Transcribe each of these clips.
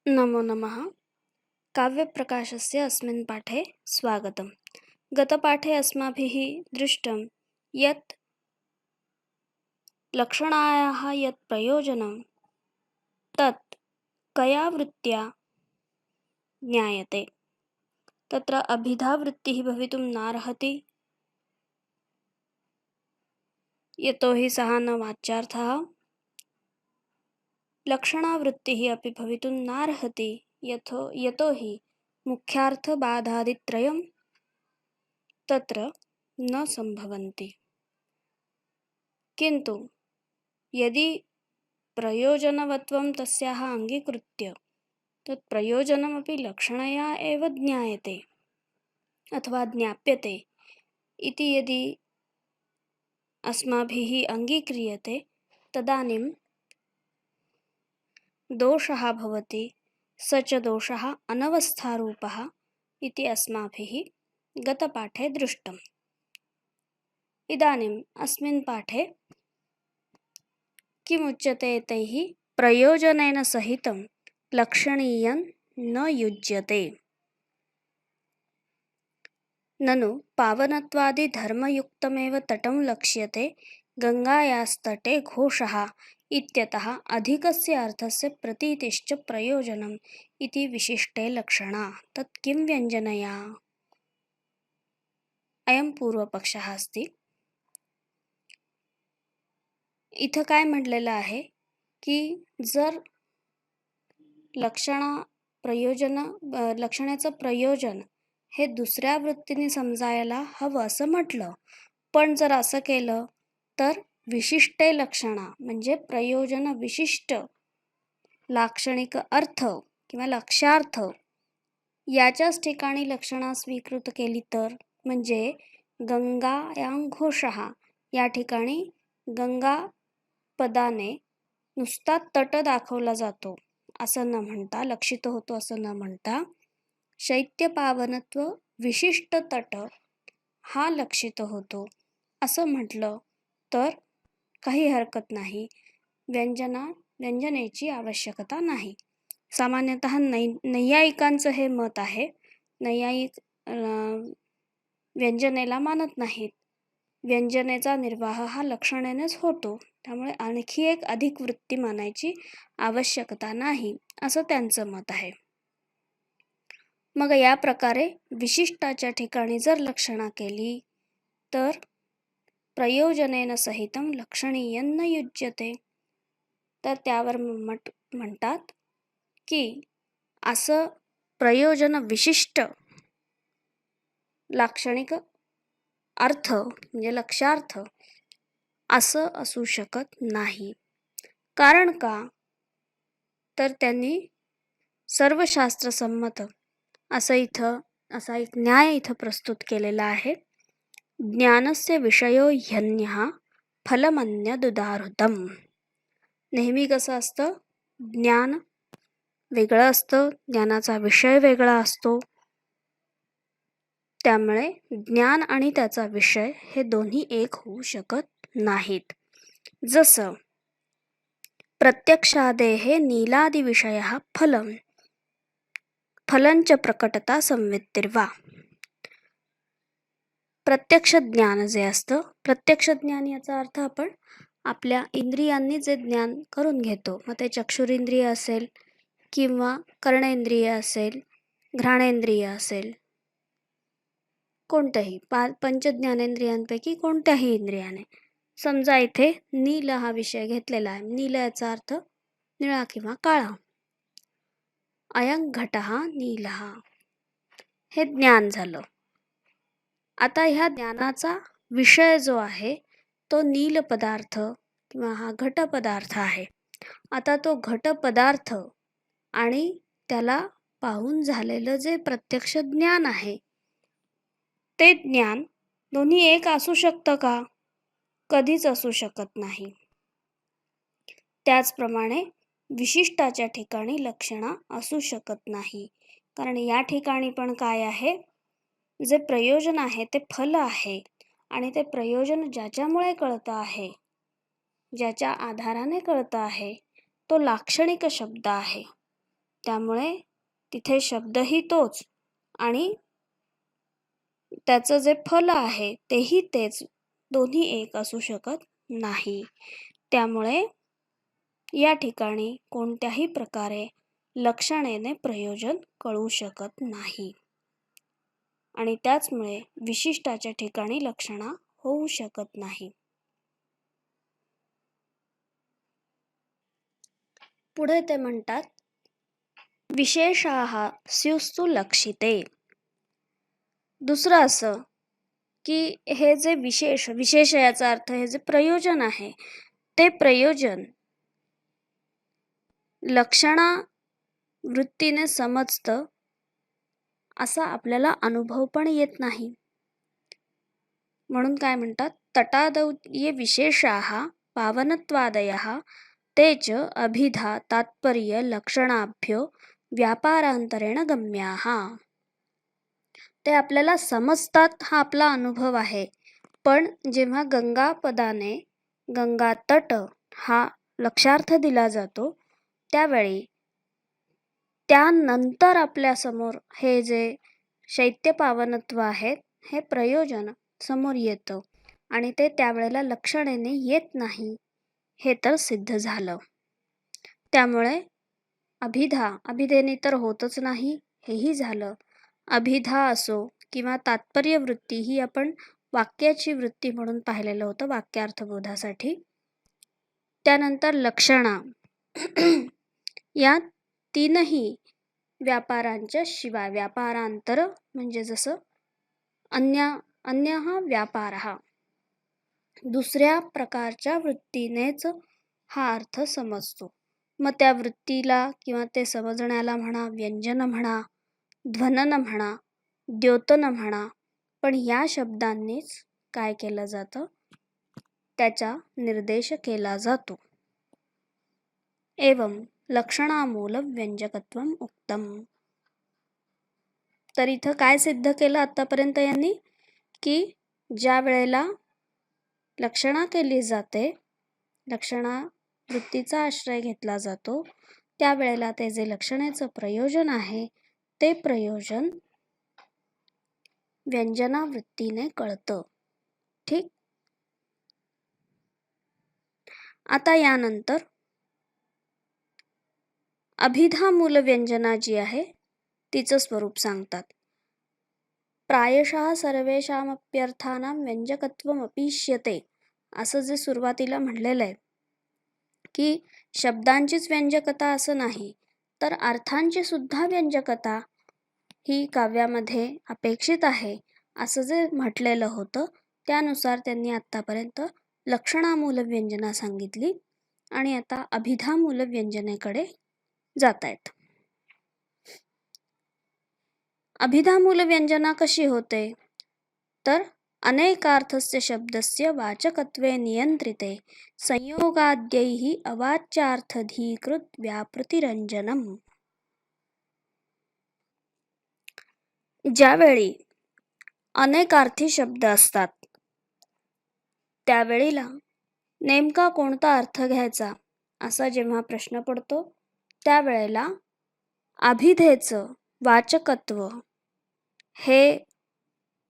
नमो नमः। काव्यप्रकाशस्य अस्मिन् पाठे स्वागतं। गतपाठे अस्माभिः दृष्टं यत् लक्षणायाः यत् प्रयोजनं तत् कया वृत्त्या ज्ञायते। तत्र अभिधावृत्तिः भवितुं नार्हति, यतोहि सः न वाच्यार्थः। लक्षणावृत्तिः अपि भवितुं नार्हति, यतोहि मुख्यार्थबाधादित्रयं तत्र न सम्भवन्ति। किन्तु यदि प्रयोजनवत्वं तस्याः अङ्गीकृत्य तत् प्रयोजनमपि लक्षणया एव ज्ञायते अथवा ज्ञाप्यते इति यदि अस्माभिः अङ्गीक्रियते, तदानीं दोषः भवति। स च दोषः अनवस्थारूपः इति अस्माभिः गतपाठे दृष्टम्। इदानीम् अस्मिन् पाठे किमुच्यते तैः प्रयोजनेन सहितं लक्षणीयं न युज्यते। ननु पावनत्वादिधर्मयुक्तमेव तटं लक्ष्यते गङ्गायास्तटे घोषः इत्यतः अधिकस्य अर्थस्य प्रतीतिश्च प्रयोजनम् इति विशिष्टे लक्षणा। तत् किं व्यञ्जनया? अयं पूर्वपक्षः अस्ति। इथं काय म्हटलेलं आहे की जर लक्षणाचं प्रयोजन हे दुसऱ्या वृत्तीने समजायला हवं असं म्हटलं, पण जर असं केलं तर विशिष्टे लक्षणा म्हणजे प्रयोजन विशिष्ट लाक्षणिक अर्थ किंवा लक्ष्यार्थ याच्याच ठिकाणी लक्षणा स्वीकृत केली तर, म्हणजे गंगायां घोषः या ठिकाणी गंगा पदाने नुसता तट दाखवला जातो असं न म्हणता, लक्षित होतो असं न म्हणता, शैत्य पावनत्व विशिष्ट तट हा लक्षित होतो असं म्हटलं तर काही हरकत नाही, व्यंजनेची आवश्यकता नाही. सामान्यतः नैयायिकांचं हे मत आहे. नैयायिक व्यंजनेला मानत नाहीत. व्यंजनेचा निर्वाह हा लक्षणेनेच होतो, त्यामुळे आणखी एक अधिक वृत्ती मानायची आवश्यकता नाही असं त्यांचं मत आहे. मग या प्रकारे विशिष्टाच्या ठिकाणी जर लक्षणा केली तर प्रयोजनेन सहितं लक्षणीयं न युज्यते. तर त्यावर म्हणतात की असं प्रयोजन विशिष्ट लाक्षणिक अर्थ म्हणजे लक्ष्यार्थ असं असू शकत नाही. कारण का? तर त्यांनी सर्वशास्त्रसंमत असा एक न्याय इथं प्रस्तुत केलेला आहे. ज्ञानस्य विषयो ह्यन्यः फलमन्यदुदाहृतम्. नेहमी कसं असतं, ज्ञान वेगळं असतं, ज्ञानाचा विषय वेगळा असतो. त्यामुळे ज्ञान आणि त्याचा विषय हे दोन्ही एक होऊ शकत नाहीत. जसं प्रत्यक्षादेः नीलादिविषयः फलंच प्रकटता संवित्तिर्वा. प्रत्यक्ष ज्ञान जे असतं, प्रत्यक्ष ज्ञान याचा अर्थ आपण आपल्या इंद्रियांनी जे ज्ञान करून घेतो, मग ते चक्षुरेंद्रिय असेल किंवा कर्णेंद्रिय असेल, घ्राणेंद्रिय असेल, कोणत्याही पंचज्ञानेंद्रियांपैकी कोणत्याही इंद्रियाने. समजा इथे नील हा विषय घेतलेला आहे. नील याचा अर्थ निळा किंवा काळा. अयं घटः नीलः हे ज्ञान झालं. आता ह्या ज्ञानाचा विषय जो आहे तो नील पदार्थ किंवा हा घट पदार्थ आहे. आता तो घट पदार्थ आणि त्याला पाहून झालेलं जे प्रत्यक्ष ज्ञान आहे ते ज्ञान दोन्ही एक असू शकतं का? कधीच असू शकत नाही. त्याचप्रमाणे विशिष्टाच्या ठिकाणी लक्षणा असू शकत नाही. कारण या ठिकाणी पण काय आहे, जे प्रयोजन आहे ते फल आहे आणि ते प्रयोजन ज्याच्यामुळे कळतं आहे, ज्याच्या आधाराने कळतं आहे, तो लाक्षणिक शब्द आहे. त्यामुळे तिथे शब्दही तोच आणि त्याचं जे फल आहे तेही तेच, दोन्ही एक असू शकत नाही. त्यामुळे या ठिकाणी कोणत्याही प्रकारे लक्षणेने प्रयोजन कळू शकत नाही आणि त्याचमुळे विशिष्टाच्या ठिकाणी लक्षणा होऊ शकत नाही. पुढे ते म्हणतात, विशेषाः स्युस्तु लक्षिते. दुसरं असं की हे जे विशेष याचा अर्थ हे जे प्रयोजन आहे ते प्रयोजन लक्षणा वृत्तीने समजतं असा आपल्याला अनुभव पण येत नाही. म्हणून काय म्हणतात, तटादौ ये विशेषाः पावनत्वादयः ते च अभिधा तात्पर्य लक्षणाभ्यो व्यापारांतरेण गम्याः. ते आपल्याला समजतात हा आपला अनुभव आहे, पण जेव्हा गंगा पदाने गंगा तट हा लक्षार्थ दिला जातो त्यावेळी त्यानंतर आपल्यासमोर हे जे शैत्य पावनत्व आहे हे प्रयोजन समोर येतं आणि ते त्यावेळेला लक्षणेने येत नाही हे तर सिद्ध झालं. त्यामुळे अभिधेने तर होतच नाही हेही झालं. अभिधा असो किंवा तात्पर्य वृत्ती ही आपण वाक्याची वृत्ती म्हणून पाहिलेलं होतं वाक्यार्थबोधासाठी. त्यानंतर लक्षणा या तीनही व्यापारांच्या शिवाय, व्यापारांतर म्हणजे जसं अन्य हा व्यापार हा दुसऱ्या प्रकारच्या वृत्तीनेच हा अर्थ समजतो. मग त्या वृत्तीला किंवा ते समजण्याला म्हणा व्यंजन म्हणा, ध्वनन म्हणा, द्योतन म्हणा, पण या शब्दांनीच काय केलं जातं, त्याचा निर्देश केला जातो. एवं लक्षणामूल व्यंजकत्वम उक्तम. तर इथं काय सिद्ध केलं आतापर्यंत यांनी, की ज्या वेळेला लक्षणा केली जाते, लक्षणा वृत्तीचा आश्रय घेतला जातो, त्यावेळेला ते जे लक्षणेचं प्रयोजन आहे ते प्रयोजन व्यंजना वृत्तीने कळतं. ठीक. आता यानंतर अभिधा मूल व्यंजना जी आहे तिचं स्वरूप सांगतात. प्रायशः सर्वेषामप्यर्थानां व्यंजकत्वमपीष्यते असं जे सुरुवातीला म्हणलेलं आहे की शब्दांचीच व्यंजकता असं नाही, तर अर्थांची सुद्धा व्यंजकता ही काव्यामध्ये अपेक्षित आहे असं जे म्हटलेलं होतं त्यानुसार त्यांनी आत्तापर्यंत लक्षणामूल व्यंजना सांगितली आणि आता अभिधामूल व्यंजनेकडे जात आहेत. अभिधामूल व्यंजना कशी होते, तर अनेकार्थस्य शब्दस्य वाचकत्वे नियंत्रिते संयोगाद्यैः अवाच्यार्थधीकृत व्यापृतिरंजनम. ज्यावेळी अनेकार्थी शब्द असतात त्यावेळेला नेमका कोणता अर्थ घ्यायचा असा जेव्हा प्रश्न पडतो त्यावेळेला अभिधेचं वाचकत्व हे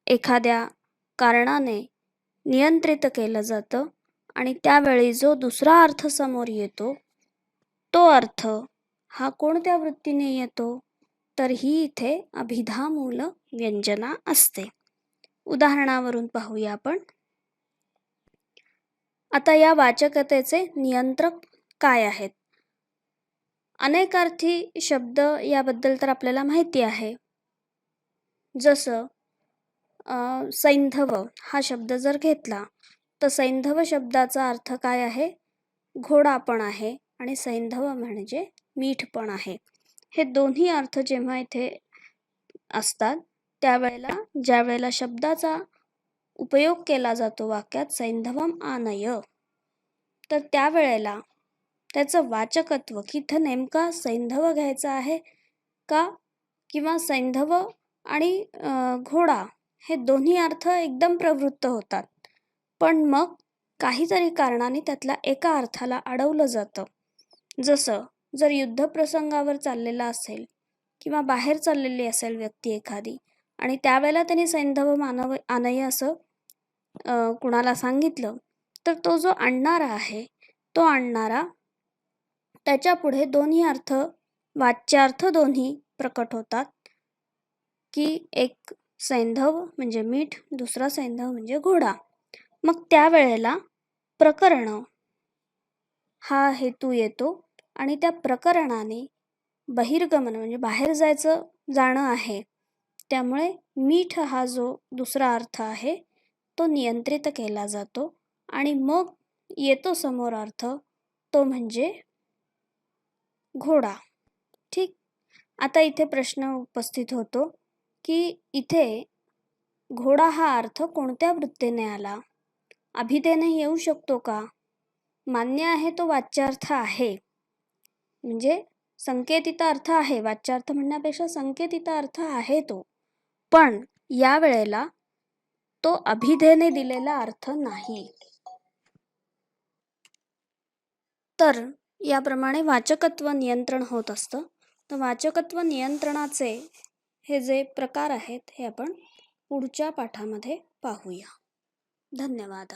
एखाद्या कारणाने नियंत्रित केलं जातं आणि त्यावेळी जो दुसरा अर्थ समोर येतो तो अर्थ हा कोणत्या वृत्तीने येतो, तर ही इथे अभिधामूल व्यंजना असते. उदाहरणावरून पाहूया आपण. आता या वाचकतेचे नियंत्रक काय आहेत. अनेकार्थी शब्द याबद्दल तर आपल्याला माहिती आहे. जसं सैंधव हा शब्द जर घेतला तर सैंधव शब्दाचा अर्थ काय आहे, घोडा पण आहे आणि सैंधव म्हणजे मीठ पण आहे. हे दोन्ही अर्थ जेव्हा इथे असतात त्यावेळेला ज्या वेळेला शब्दाचा उपयोग केला जातो वाक्यात सैंधवम आनय, तर त्यावेळेला त्याचं वाचकत्व की इथं नेमका सैंधव घ्यायचा आहे का, किंवा सैंधव आणि घोडा हे दोन्ही अर्थ एकदम प्रवृत्त होतात, पण मग काहीतरी कारणाने त्यातल्या एका अर्थाला अडवलं जातं. जसं जर युद्धप्रसंगावर चाललेला असेल किंवा बाहेर चाललेली असेल व्यक्ती एखादी आणि त्यावेळेला त्यांनी सैंधव मानव आनय असं कुणाला सांगितलं, तर तो जो आणणारा आहे, तो आणणारा त्याच्या पुढे दोन्ही अर्थ, वाच्यार्थ दोन्ही प्रकट होतात, की एक सैंधव म्हणजे मीठ, दुसरा सैंधव म्हणजे घोडा. मग त्यावेळेला प्रकरण हा हेतू येतो आणि त्या प्रकरणाने बहिर्गमन म्हणजे बाहेर जाणं आहे. त्यामुळे मीठ हा जो दुसरा अर्थ आहे तो नियंत्रित केला जातो आणि मग येतो समोर अर्थ, तो म्हणजे घोडा. ठीक. आता इथे प्रश्न उपस्थित होतो की इथे घोडा हा अर्थ कोणत्या वृत्तीने आला? अभिधेने येऊ शकतो का? मान्य आहे, तो वाच्यार्थ आहे, म्हणजे संकेतित अर्थ आहे. वाच्यार्थ म्हणण्यापेक्षा संकेतित अर्थ आहे तो, पण या वेळेला तो अभिधेने दिलेला अर्थ नाही. तर याप्रमाणे वाचकत्व नियंत्रण होत असतं. तर वाचकत्व नियंत्रणाचे हे जे प्रकार आहेत हे आपण पुढच्या पाठामध्ये पाहूया. धन्यवाद.